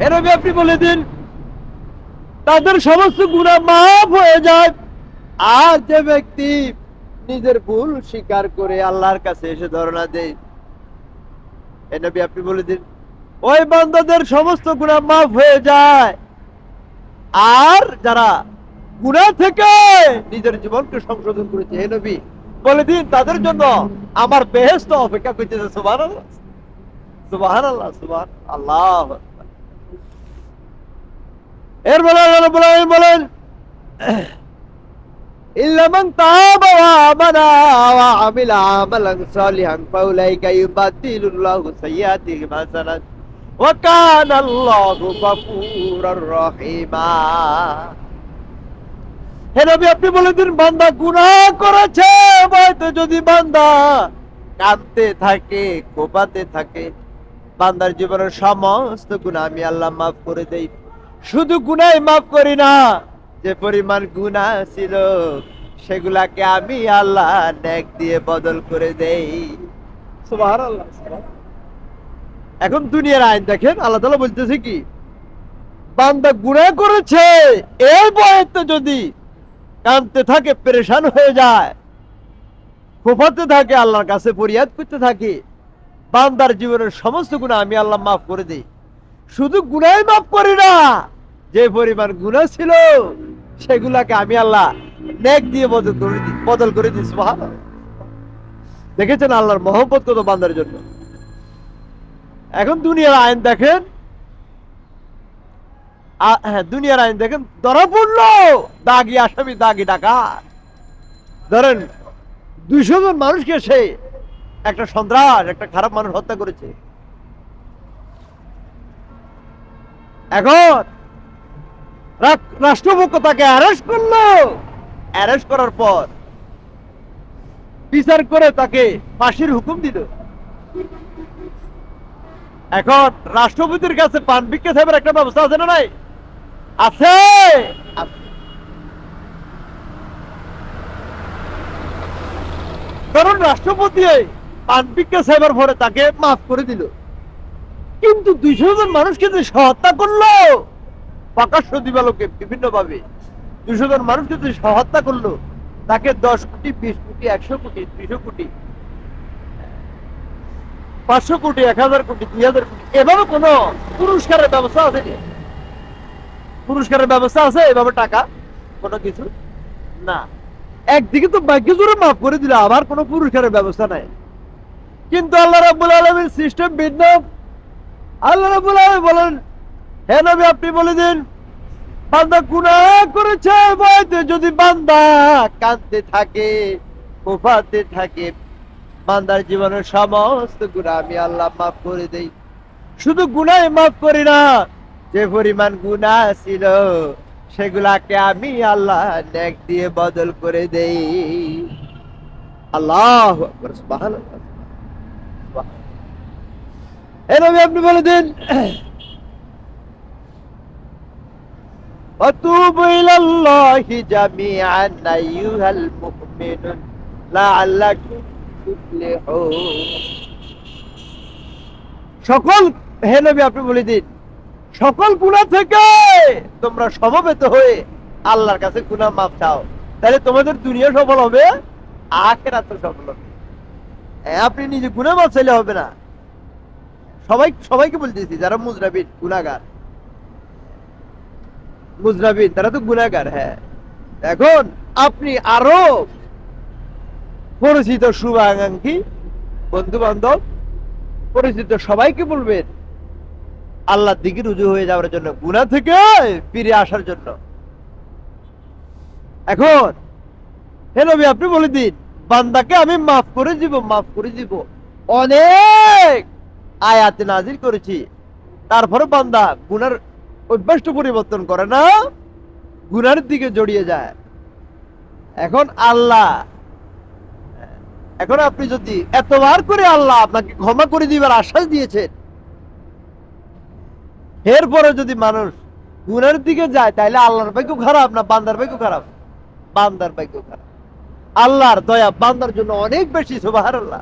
এ নবী আপনি বলে দিন তাদের সমস্ত গুনাহ মাফ হয়ে যায়। আর যে ব্যক্তি নিজের ভুল স্বীকার করে আল্লাহর কাছে এসে ধরনা দেয়, এ নবী আপনি বলে দিন ওই বান্দাদের সমস্ত গুনাহ মাফ হয়ে যায়। আর যারা গুনাহ থেকে নিজের জীবনকে সংশোধন করেছে, হে নবী বলে দিন তাদের জন্য আমার বেহেশত অপেক্ষা করতেছে। সুবহানাল্লাহ, সুবহানাল্লাহ, সুবহানাল্লাহ। এর বলে আল্লাহ রাব্বুল আলামিন বলেন ইল্লা মান তাবা ওয়া আমানা ওয়া আমিলা আমালান সালিহান ফাউলাইকা ইউবাদদিলুল্লাহু সাইয়্যাতিহিম হাসানাত ওয়া কানা আল্লাহু গফুরুর রহিমা। হে নবী আপনি বলে দিন বান্দা গুনাহ করেছে, হয়তো যদি বান্দা কাঁদতে থাকে, কোপাতে থাকে, বান্দার জীবনের সমস্ত গুনাহ আমি আল্লাহ মাফ করে দেই। শুধু গুনাহ মাফ করি না, যে পরিমাণ গুনাহ ছিল সেগুলাকে আমি আল্লাহ নেক দিয়ে বদল করে দেই। সুবহানাল্লাহ। এখন দুনিয়ার আইন দেখেন, আল্লাহ তাআলা বলতেছে কি বান্দা গুনাহ করেছে এই বয়সে যদি কাঁদতে থাকে, পেরেশান হয়ে যায়, ফোফাতে থাকে, আল্লাহর কাছে ফরিয়াদ করতে থাকে, বান্দার জীবনের সমস্ত গুনাহ আমি আল্লাহ মাফ করে দিই। শুধু গুনাহ মাফ করি না, যে পরিমাণ গুনাহ ছিল সেগুলাকে আমি আল্লাহ নেক দিয়ে বদল করে দিই। সুবহানাল্লাহ। দেখেছেন আল্লাহর মহব্বত কত বান্দার জন্য। এখন দুনিয়ার আইন দেখেন, হ্যাঁ দুনিয়ার আইন দেখেন, ধরা পড়লো দাগি আসামি, দাগি ডাকাত, ধরেন 200 জন মানুষকে সে একটা সন্ত্রাস, একটা খারাপ মানুষ হত্যা করেছে। এখন রাষ্ট্রপক্ষ তাকে অ্যারেস্ট করলো, অ্যারেস্ট করার পর বিচার করে তাকে ফাঁসির হুকুম দিল। এখন রাষ্ট্রপতির কাছে পান ভিক্ষা সাহেবের একটা ব্যবস্থা আছে না নাই? আছে। কারণ রাষ্ট্রপতি পান ভিক্ষা সাহেবের পরে তাকে মাফ করে দিল, কিন্তু 200 জন মানুষকে যে হত্যা করলো প্রকাশ্য দিবালোকে বিভিন্ন ভাবে, 200 জন মানুষকে যে হত্যা করলো তাকে 10 কোটি, 20 কোটি, 100 কোটি, 200 কোটি, 500 কোটি, 1000 কোটি, 2000 কোটি, এভাবে কোন পুরস্কারের ব্যবস্থা আছে? পুরস্কারের ব্যবস্থা আছে এভাবে টাকা কোনো কিছু না। একদিকে তো ভাগ্য জোরে মাফ করে দিল, আবার কোনো পুরস্কারের ব্যবস্থা নাই। কিন্তু আল্লাহ রাব্বুল আলামিন সিস্টেম ভিন্ন। আল্লাহ রাব্বুল আলামিন বলেন হে নবী আপনি বলে দিন বান্দা গুনাহ করেছে বলতে যদি বান্দা কাঁদতে থাকে, কোপাতে থাকে, বান্দার জীবনের সমস্ত গুনাহ আমি আল্লাহ মাফ করে দেই। শুধু গুনাহ মাফ করি না, যে পরিমাণ গুনাহ ছিল সেগুলাকে আমি আল্লাহ নেক দিয়ে বদল করে দেই। আল্লাহু আকবার, সুবহানাল্লাহ। এ নবী আপনি বলে দিন ওয়াতুবু ইলাল্লাহি জামিআন আইয়ুহাল মুমিনুন লাআল্লাকুম তুফলিহুন। সকল, হে নবী আপনি বলে দিন সকল গুনাহ থেকে তোমরা সমবেত হয়ে আল্লাহর কাছে গুনাহ মাফ চাও, তাহলে তোমাদের দুনিয়া সফল হবে, আখিরাত সফল হবে। আপনি নিজে গুনাহ মাফ চাইলে হবে না। সবাইকে বলতেছি যারা মুজরাবিন, গুনাহগার, মুজরাবিন তারা তো গুনাহগার। হ্যাঁ, এখন আপনি আরো পরিচিত শুভাকাঙ্ক্ষী, বন্ধু বান্ধব, পরিচিত সবাইকে বলবেন আল্লাহর দিকে রুজু হয়ে যাওয়ার জন্য, গুনাহ থেকে ফিরে আসার জন্য। এখন হে নবী আপনি বলে দিন বান্দাকে আমি মাফ করে দিব, মাফ করে দিব। অনেক আয়াতে নাজিল করেছি, তারপরে বান্দা গুনার অভ্যাসটা পরিবর্তন করে না, গুনার দিকে জড়িয়ে যায়। এখন আল্লাহ, এখন আপনি যদি এতবার করে আল্লাহ আপনাকে ক্ষমা করে দিবার আশ্বাস দিয়েছেন, এরপরে যদি মানুষ গুনার দিকে যায়, তাহলে আল্লাহর ভাগ্য খারাপ না বান্দার ভাগ্য খারাপ? বান্দার ভাগ্য খারাপ। আল্লাহর দয়া বান্দার জন্য অনেক বেশি। সুবহানাল্লাহ।